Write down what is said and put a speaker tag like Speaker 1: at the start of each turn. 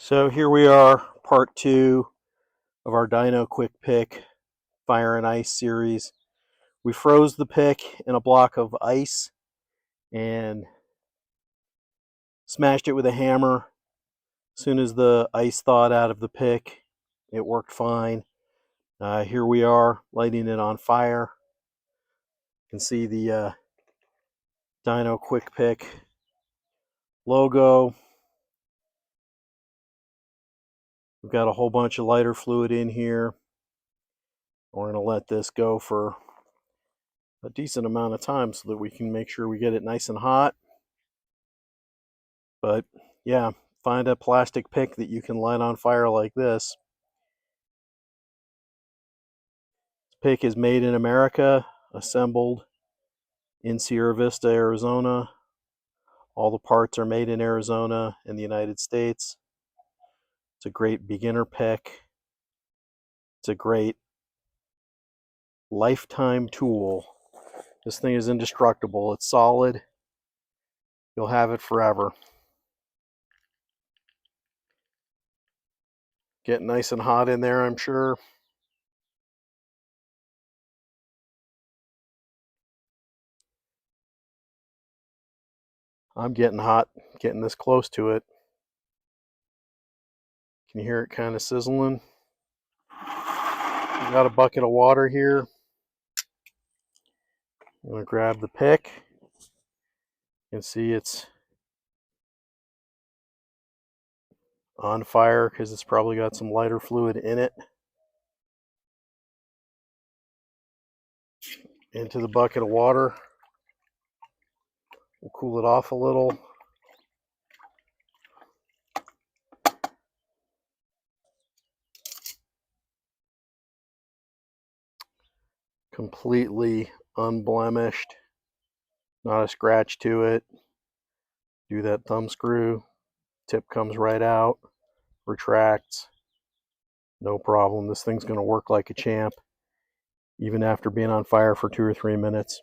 Speaker 1: So here we are, part 2 of our Dyno Kwick Pick Fire and Ice series. We froze the pick in a block of ice and smashed it with a hammer. As soon as the ice thawed out of the pick, it worked fine. Here we are, lighting it on fire. You can see the Dyno Kwick Pick logo. We've got a whole bunch of lighter fluid in here. We're going to let this go for a decent amount of time so that we can make sure we get it nice and hot. But yeah, find a plastic pick that you can light on fire like this. This pick is made in America, assembled in Sierra Vista, Arizona. All the parts are made in Arizona in the United States. It's a great beginner pick. It's a great lifetime tool. This thing is indestructible. It's solid. You'll have it forever. Getting nice and hot in there, I'm sure. I'm getting hot, getting this close to it. Can you hear it kind of sizzling? Got a bucket of water here. I'm going to grab the pick. You can see it's on fire because it's probably got some lighter fluid in it. Into the bucket of water. We'll cool it off a little. Completely unblemished. Not a scratch to it. Do that thumb screw. Tip comes right out. Retracts. No problem. This thing's going to work like a champ, even after being on fire for 2 or 3 minutes.